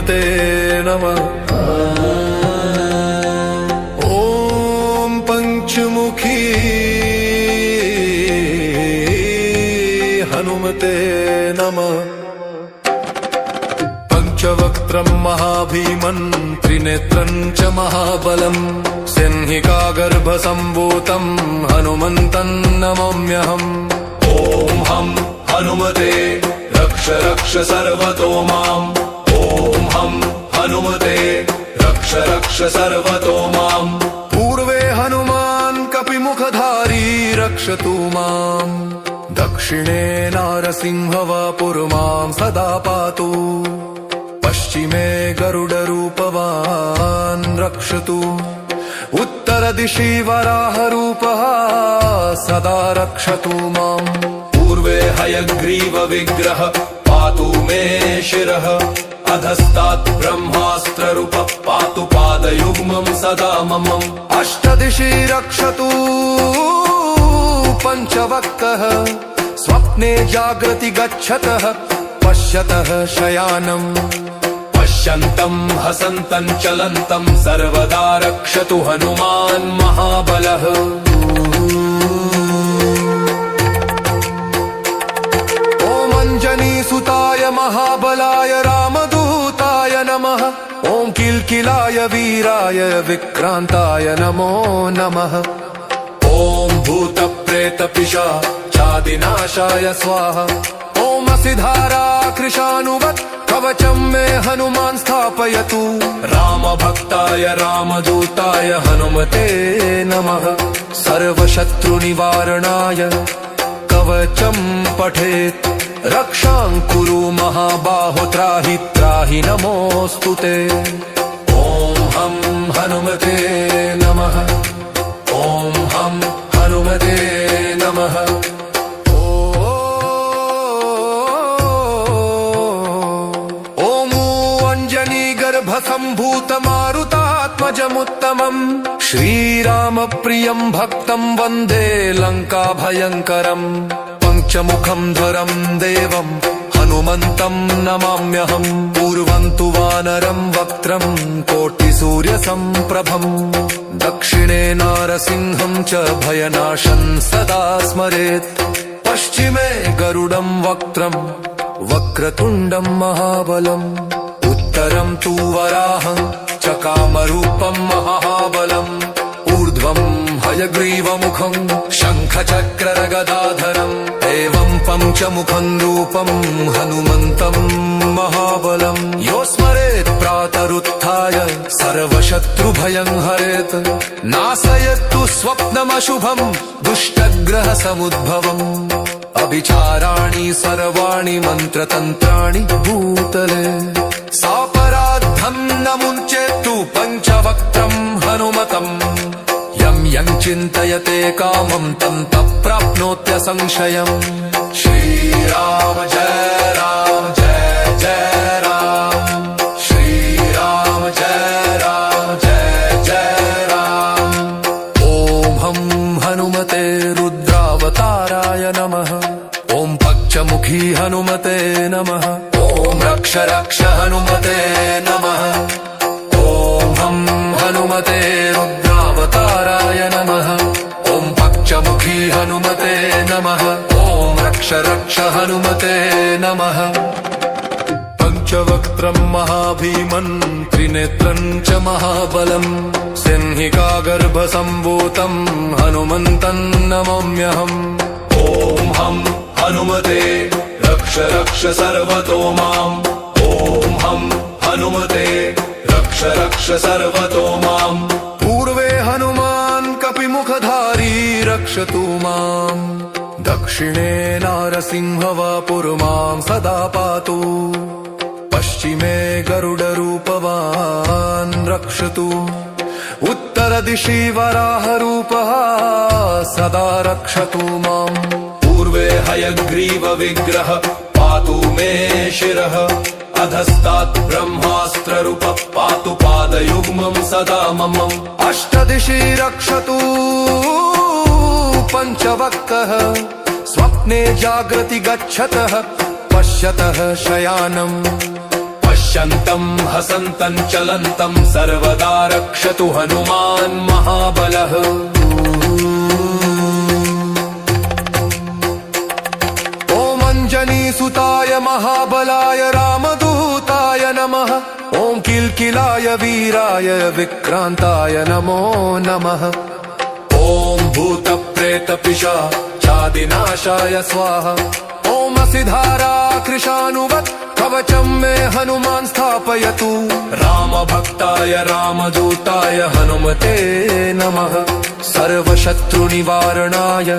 हनुमते नमः। ॐ पंचमुखी हनुमते नमः। पंचवक्त्रं महाभीमन् त्रिनेत्रं च महाबलम् सिंहिकागर्भसम्भूतं हनुमन्तं नमाम्यहम्। ॐ हं हनुमते रक्ष रक्ष सर्वतो माम्। ॐ हं हनुमते रक्ष रक्ष सर्वतो माम्। पूर्वे हनुमान् कपिमुखधारी रक्षतु माम्। दक्षिणे नारसिंहवपुर्मां सदा पातु। पश्चिमे गरुडरूपवान् रक्षतु। उत्तरदिशि वराहरूपः सदा रक्षतु माम्। पूर्वे हयग्रीवविग्रह पातु मे शिरः। अधस्तात् ब्रह्मास्त्ररूपः पातु पादयुग्मं सदा मम। अष्टदिशि रक्षतु पञ्चवक्त्रः। स्वप्ने जागृति गच्छतः पश्यतः शयानम्। पश्यन्तं हसन्तं चलन्तं सर्वदा रक्षतु हनुमान् महाबलः। ॐ अञ्जनीसुताय महाबलाय रामदूताय नमः। ॐ किल्किलाय वीराय विक्रान्ताय नमो नमः। ॐ भूतप्रेतपिशाचादिनाशाय स्वाहा। ॐ असिधारा कृशानुवत् कवचं मे हनुमान् स्थापयतु। रामभक्ताय रामदूताय हनुमते नमः। सर्वशत्रुनिवारणाय कवचं पठेत्। रक्षां कुरु महाबाहो त्राहि त्राहि नमोऽस्तुते। ॐ हं हनुमते नमः। ॐ हं हनुमते नमः। सम्भूतमारुतात्मजमुत्तमम् श्रीरामप्रियं भक्तं वन्दे लङ्काभयङ्करम्। पञ्चमुखं धरं देवं हनुमन्तं नमाम्यहम्। पूर्वं तु वानरं वक्त्रं कोटिसूर्यसम्प्रभम्। दक्षिणे नारसिंहं च भयनाशं सदा स्मरेत्। पश्चिमे गरुडं वक्त्रं वक्रतुण्डं महाबलम्। उत्तरं तु वराहं चकामरूपं महाबलम्। ऊर्ध्वं हयग्रीवमुखं शङ्खचक्रगदाधरम्। एवं पञ्चमुखं रूपं हनुमन्तं महाबलम्। यो स्मरेत् प्रातरुत्थाय सर्वशत्रुभयं हरेत्। नाशयतु स्वप्नमशुभं दुष्टग्रहसमुद्भवम्। अभिचाराणि सर्वाणि मन्त्रतन्त्राणि भूतले। सापराद्धं न मुञ्चेत्तु पञ्चवक्त्रं हनुमतम्। यं यं चिन्तयते कामं तं प्राप्नोत्यसंशयम्। श्रीराम जय राम जय जय राम। श्रीराम जय राम जय जय राम। ॐ हं हनुमते रुद्रावताराय नमः। ॐ पञ्चमुखी हनुमते नमः। ॐ रक्ष रक्ष हनुमते नमः। ॐ हं हनुमते रुद्रावताराय नमः। ॐ पञ्चमुखी हनुमते नमः। ॐ रक्ष रक्ष हनुमते नमः। पंचवक्त्रं महाभीमन् त्रिनेत्रं च महाबलम् सिंहिकागर्भसम्भूतं हनुमन्तं नमाम्यहम्। ॐ हं हनुमते रक्ष रक्ष सर्वतो माम्। ॐ हं हनुमते रक्ष रक्ष सर्वतो माम्। पूर्वे हनुमान् कपिमुखधारी रक्षतु माम्। दक्षिणे नारसिंहवपुर्मां सदा पातु। पश्चिमे गरुडरूपवान् रक्षतु। उत्तरदिशि वराहरूपः सदा रक्षतु माम्। पूर्वे हयग्रीवविग्रह पातु मे शिरः। अधस्तात् ब्रह्मास्त्ररूपः पातु पादयुग्मं सदा मम। अष्टदिशि रक्षतु पञ्चवक्त्रः। स्वप्ने जागृति गच्छतः पश्यतः शयानम्। पश्यन्तं हसन्तं चलन्तं सर्वदा रक्षतु हनुमान् महाबलः ॐ अञ्जनीसुताय महाबलाय रामदूताय नमः ॐ किल्किलाय वीराय विक्रान्ताय नमो नमः ॐ भूतप्रेतपिशाचादिनाशाय स्वाहा ॐ असिधारा कृशानुवत् कवचं मे हनुमान् स्थापयतु रामभक्ताय रामदूताय हनुमते नमः सर्वशत्रुनिवारणाय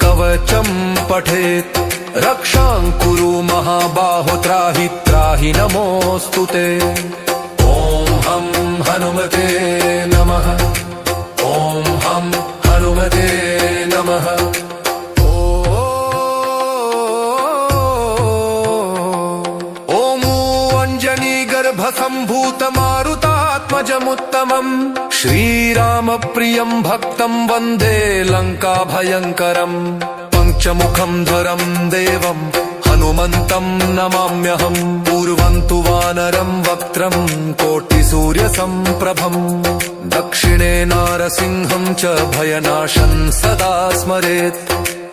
कवचं पठेत् रक्षां कुरु महाबाहो त्राहि त्राहि नमोऽस्तु ते ॐ हं हनुमते नमः ॐ हं हनुमते नमः सम्भूतमारुतात्मजमुत्तमम् श्रीरामप्रियं भक्तं वन्दे लङ्काभयङ्करम् पञ्चमुखं धरं देवं हनुमन्तं नमाम्यहम् पूर्वं तु वानरं वक्त्रं कोटिसूर्यसम्प्रभम् दक्षिणे नारसिंहं च भयनाशं सदा स्मरेत्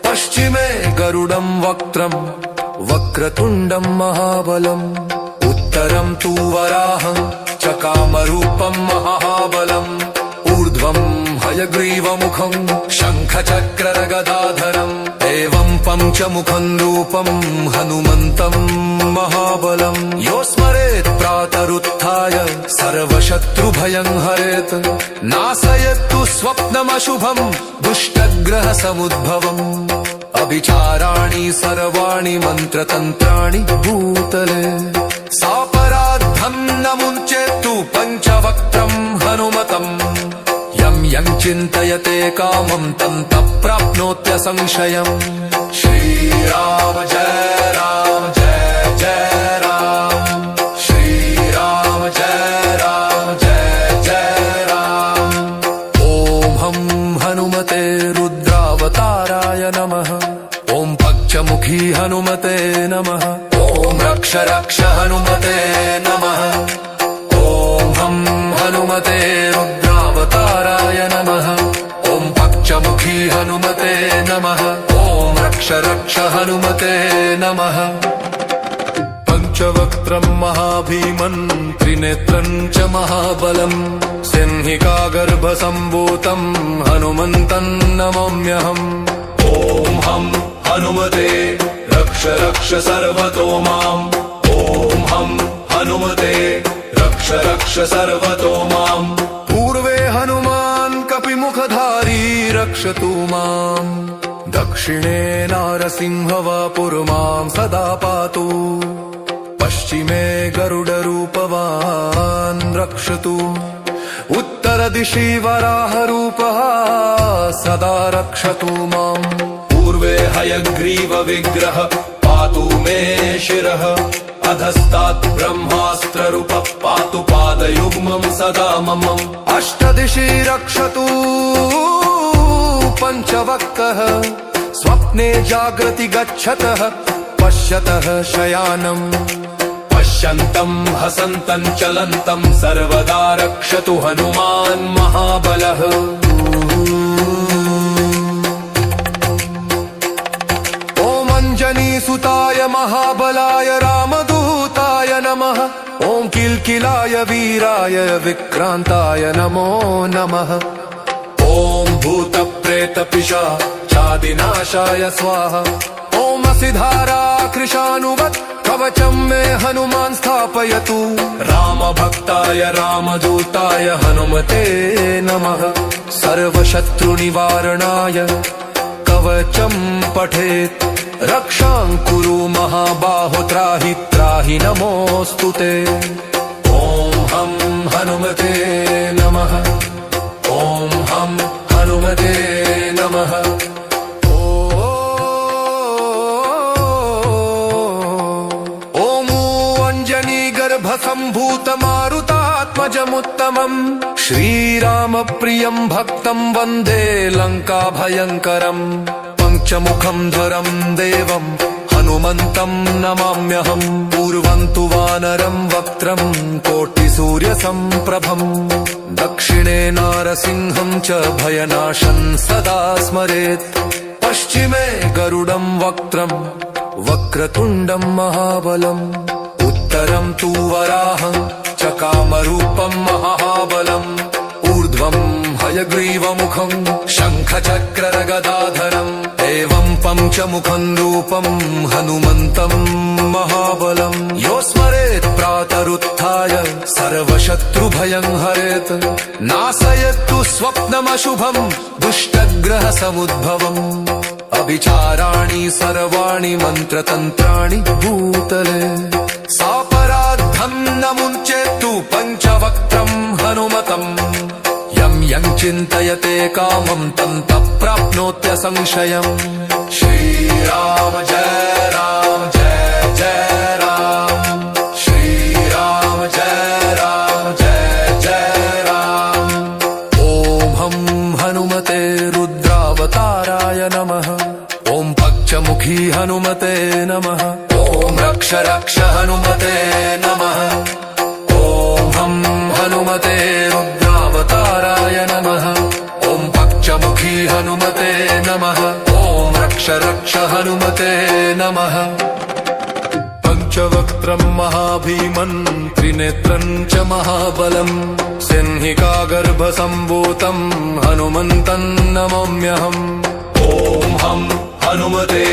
पश्चिमे गरुडं वक्त्रं वक्रतुण्डं महाबलम् उत्तरं तु वराहं चकामरूपं महाबलम् ऊर्ध्वं हयग्रीवमुखं शङ्खचक्रगदाधरम् एवं पञ्चमुखं रूपं हनुमन्तं महाबलम् यो स्मरेत् प्रातरुत्थाय सर्वशत्रुभयं हरेत् नाशयतु स्वप्नमशुभं दुष्टग्रहसमुद्भवम् अभिचाराणि सर्वाणि मन्त्रतन्त्राणि भूतले सापराद्धं न मुञ्चेत्तु पञ्चवक्त्रं हनुमतम् यं यं चिन्तयते कामं तं प्राप्नोत्यसंशयम् श्रीराम जय राम जय जय राम श्रीराम जय राम जय जय राम ॐ हं हनुमते रुद्रावताराय नमः ॐ पञ्चमुखी हनुमते नमः ॐ रक्ष रक्ष हनुमते नमः ॐ हं हनुमते रुद्रावताराय नमः ॐ पञ्चमुखी हनुमते नमः ॐ रक्ष रक्ष हनुमते नमः पञ्चवक्त्रं महाभीमन् त्रिनेत्रं च महाबलम् सिंहिकागर्भसम्भूतं हनुमन्तं नमाम्यहम् ॐ हं हनुमते रक्ष रक्ष सर्वतो माम् ॐ हं हनुमते रक्ष रक्ष सर्वतो माम् पूर्वे हनुमान् कपिमुखधारी रक्षतु माम् दक्षिणे नारसिंहवापुर्मां सदा पातु पश्चिमे गरुडरूपवान् रक्षतु उत्तरदिशि वराहरूपः सदा रक्षतु माम् पूर्वे हयग्रीवविग्रह पातु मे शिरः अधस्तात् ब्रह्मास्त्ररूपः पातु पादयुग्मं सदा मम अष्टदिशि रक्षतु पञ्चवक्त्रः स्वप्ने जागृति गच्छतः पश्यतः शयानम् पश्यन्तं हसन्तं चलन्तं सर्वदा रक्षतु हनुमान् महाबलः ॐ अञ्जनीसुताय महाबलाय रामदूताय नमः ॐ किल्किलाय वीराय विक्रान्ताय नमो नमः ॐ भूतप्रेतपिशाचादिनाशाय स्वाहा ॐ असिधारा कृशानुवत् कवचं मे हनुमान् स्थापयतु रामभक्ताय रामदूताय हनुमते नमः सर्वशत्रुनिवारणाय कवचं पठेत् रक्षां कुरु महाबाहो त्राहि त्राहि नमोऽस्तु ते ॐ हं हनुमते नमः ॐ हं हनुमते नमः सम्भूतमारुतात्मजमुत्तमम् श्रीरामप्रियं भक्तं वन्दे लङ्काभयङ्करम् पञ्चमुखं धरं देवं हनुमन्तं नमाम्यहम् पूर्वं तु वानरं वक्त्रं कोटिसूर्यसम्प्रभम् दक्षिणे नारसिंहं च भयनाशं सदा स्मरेत् पश्चिमे गरुडं वक्त्रं वक्रतुण्डं महाबलम् उत्तरं तु वराहं च कामरूपं महाबलम् ऊर्ध्वं हयग्रीवमुखं शङ्खचक्रगदाधरम् एवं पञ्चमुखं रूपं हनुमन्तं महाबलम् यो स्मरेत् प्रातरुत्थाय सर्वशत्रुभयं हरेत् नाशयतु स्वप्नमशुभं दुष्टग्रहसमुद्भवम् अभिचाराणि सर्वाणि मन्त्रतन्त्राणि भूतले सापराद्धं न मुञ्चेत्तु पञ्चवक्त्रं हनुमतम् यं चिन्तयते कामं तं प्राप्नोत्यसंशयम् श्रीराम जय राम जय जय राम श्रीराम जय जय राम ॐ हं हनुमते रुद्रावताराय नमः ॐ पक्षमुखी हनुमते नमः ॐ रक्ष रक्ष हनुमते नमः ॐ हं हनुमते रुद्रावताराय नमः ॐ पक्षमुखी हनुमते नमः ॐ रक्ष रक्ष हनुमते नमः पञ्चवक्त्रं महाभीमन् त्रिनेत्रं च महाबलम् सिंहिकागर्भसम्भूतं हनुमन्तं नमाम्यहम् ॐ हं हनुमते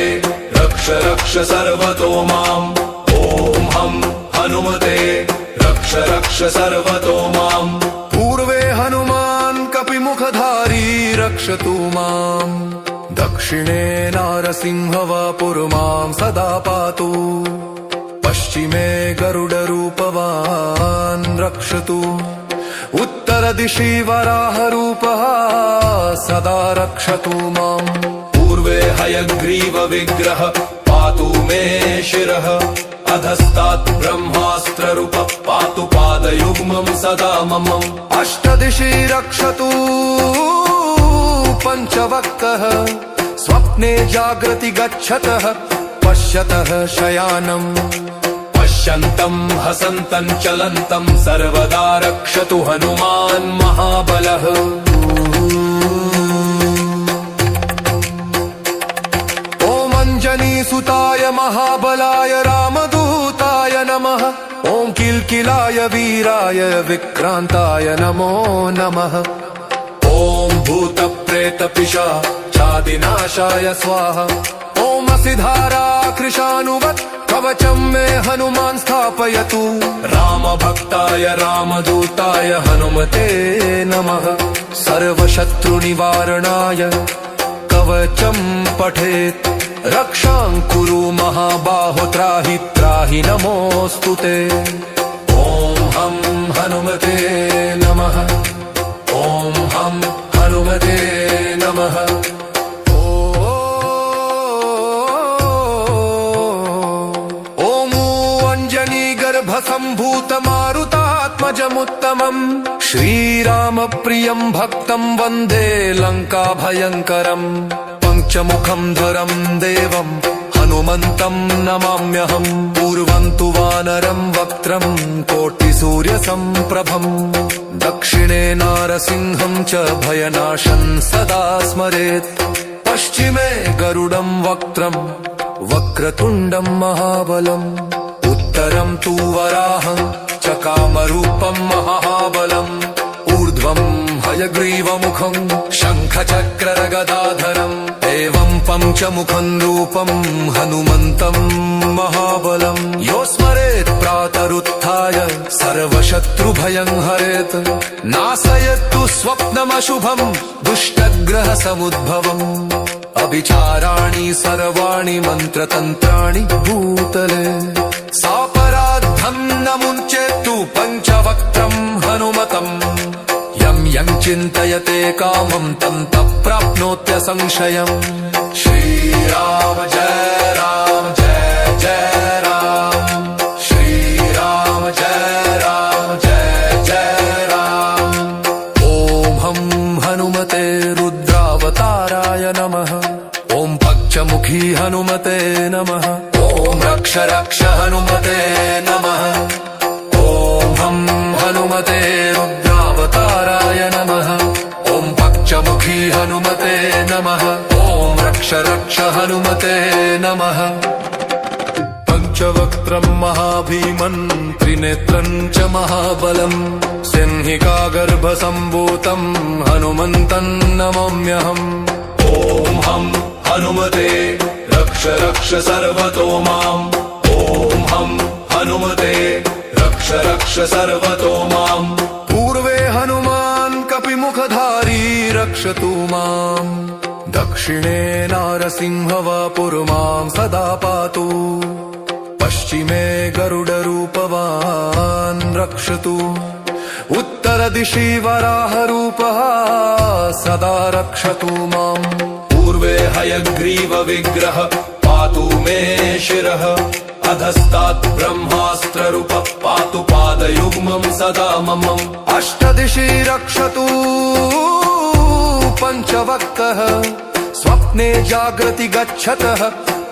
रक्ष रक्ष सर्वतो माम् ॐ हं हनुमते रक्ष रक्ष सर्वतो माम् पूर्वे हनुमान् कपिमुखधारी रक्षतु माम् दक्षिणे नारसिंह वपुर्मां सदा पातु पश्चिमे गरुडरूपवान् रक्षतु उत्तरदिशि वराहरूपः सदा रक्षतु माम् पूर्वे हयग्रीवविग्रह पातु मे शिरः अधस्तात् ब्रह्मास्त्ररूपः पातु पादयुग्मं सदा मम अष्टदिशि रक्षतु पञ्चवक्त्रः स्वप्ने जागृति गच्छतः पश्यतः शयानम् पश्यन्तं हसन्तं चलन्तं सर्वदा रक्षतु हनुमान् महाबलः ॐ अञ्जनीसुताय महाबलाय रामदूताय नमः ॐ किल्किलाय वीराय विक्रान्ताय नमो नमः ॐ भूतप्रेतपिशाचादिनाशाय स्वाहा ॐ असिधारा कृशानुवत् कवचं मे हनुमान् स्थापयतु रामभक्ताय रामदूताय हनुमते नमः सर्वशत्रुनिवारणाय कवचं पठेत् रक्षां कुरु महाबाहो त्राहि त्राहि नमोऽस्तु ते ॐ हं हनुमते नमः ॐ हं हनुमते नमः ॐ अञ्जनीगर्भसम्भूतमारुतात्मजमुत्तमम् श्रीरामप्रियं भक्तं वन्दे लङ्काभयङ्करम् पञ्चमुखं धरं देवं हनुमन्तं नमाम्यहम् पूर्वं तु वानरं वक्त्रं कोटिसूर्यसम्प्रभम् दक्षिणे नारसिंहं च भयनाशं सदा स्मरेत् पश्चिमे गरुडं वक्त्रं वक्रतुण्डं महाबलम् उत्तरं तु वराहं च कामरूपं महाबलम् ऊर्ध्वं हयग्रीवमुखं शङ्खचक्रगदाधरम् एवं पञ्चमुखं रूपं हनुमन्तं महाबलम् यो स्मरेत् प्रातरुत्थाय सर्वशत्रुभयं हरेत् नाशयतु स्वप्नमशुभं दुष्टग्रहसमुद्भवम् अभिचाराणि सर्वाणि मन्त्रतन्त्राणि भूतले सापराद्धं न मुञ्चेत्तु पञ्चवक्त्रं हनुमतम् यं चिन्तयते कामं तं प्राप्नोत्यसंशयम् श्रीराम जय जय राम श्रीराम जय जय राम ॐ हं हनुमते रुद्रावताराय नमः ॐ पक्षमुखी हनुमते नमः ॐ रक्ष रक्ष हनुमते हनुमते रुद्रावताराय नमः। ॐ पक्षमुखी हनुमते नमः। ॐ रक्ष रक्ष हनुमते नमः। पंचवक्त्रं महाभीमन् त्रिनेत्रं च महाबलम् सिंहिकागर्भसम्भूतं हनुमन्तं नमाम्यहम्। ॐ हं हनुमते रक्ष रक्ष सर्वतो माम्। ॐ हं हनुमते रक्ष रक्ष सर्वतो माम्। पूर्वे हनुमान् कपिमुखधारी रक्षतु माम्। दक्षिणे नारसिंहवपुर्मां सदा पातु। पश्चिमे गरुडरूपवान् रक्षतु। उत्तरदिशि वराहरूपः सदा रक्षतु माम्। पूर्वे हयग्रीवविग्रह पातु मे शिरः। अधस्तात् ब्रह्मास्त्ररूपः पातु पादयुग्मं सदा मम। अष्टदिशि रक्षतु पञ्चवक्त्रः। स्वप्ने जागृति गच्छतः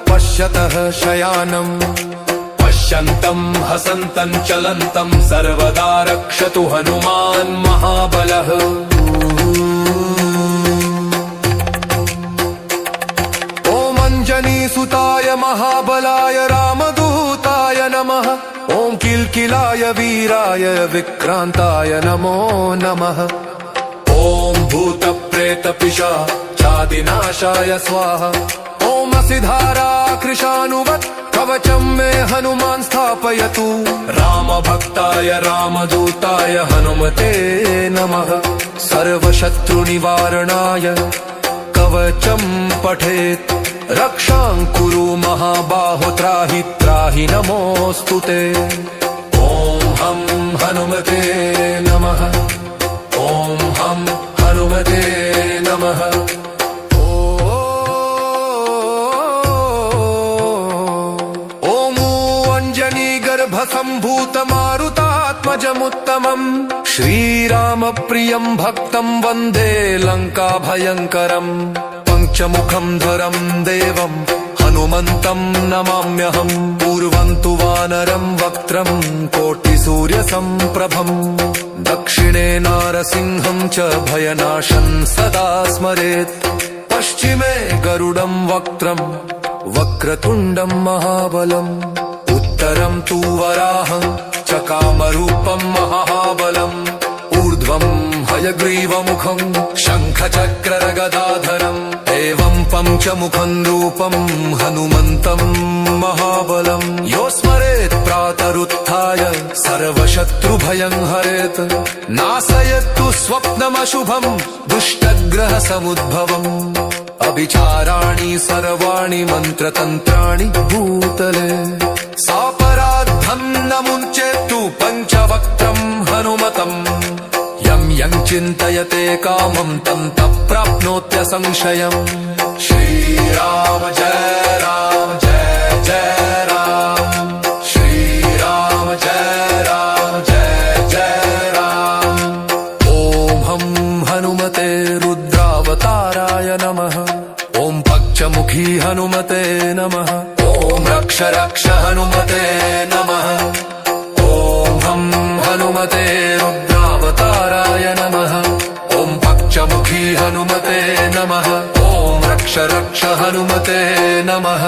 पश्यतः शयानम्। पश्यन्तं हसन्तं चलन्तं सर्वदा रक्षतु हनुमान् महाबलः। ॐ अञ्जनीसुताय महाबलाय रामदूताय नमः। ॐ किल्किलाय वीराय विक्रान्ताय नमो नमः। ॐ भूतप्रेतपिशाचादिनाशाय स्वाहा। ॐ असिधारा कृशानुवत् कवचं मे हनुमान् स्थापयतु। रामभक्ताय रामदूताय हनुमते नमः। सर्वशत्रुनिवारणाय कवचं पठेत्। रक्षां कुरु महाबाहो त्राहि त्राहि नमोऽस्तुते। ॐ हं हनुमते नमः। ॐ हं हनुमते नमः। सम्भूतमारुतात्मजमुत्तमम् श्रीरामप्रियं भक्तं वन्दे लङ्काभयङ्करम्। पञ्चमुखं धरं देवं हनुमन्तं नमाम्यहम्। पूर्वं तु वानरं वक्त्रं कोटिसूर्यसम्प्रभम्। दक्षिणे नारसिंहं च भयनाशं सदा स्मरेत्। पश्चिमे गरुडं वक्त्रं वक्रतुण्डं महाबलम्। उत्तरं तु वराहं च कामरूपं महाबलम्। ऊर्ध्वं हयग्रीवमुखं शङ्खचक्रगदाधरम्। एवं पञ्चमुखं रूपं हनुमन्तं महाबलम्। यो स्मरेत् प्रातरुत्थाय सर्वशत्रुभयं हरेत्। नाशयतु स्वप्नमशुभं दुष्टग्रहसमुद्भवम्। अभिचाराणि सर्वाणि मन्त्रतन्त्राणि भूतले। सापराद्धं न मुञ्चेत्तु पञ्चवक्त्रं हनुमतम्। यं यं चिन्तयते कामं तं तं प्राप्नोत्यसंशयम्। श्रीराम जय राम जय जय राम। श्रीराम जय राम जय जय राम। ॐ हं हनुमते रुद्रावताराय नमः। ॐ पक्षमुखी हनुमते नमः। ॐ रक्ष रक्ष हनुमते नमः। ॐ हं हनुमते रुद्रावताराय नमः। ॐ पक्षमुखी हनुमते नमः। ॐ रक्ष रक्ष हनुमते नमः।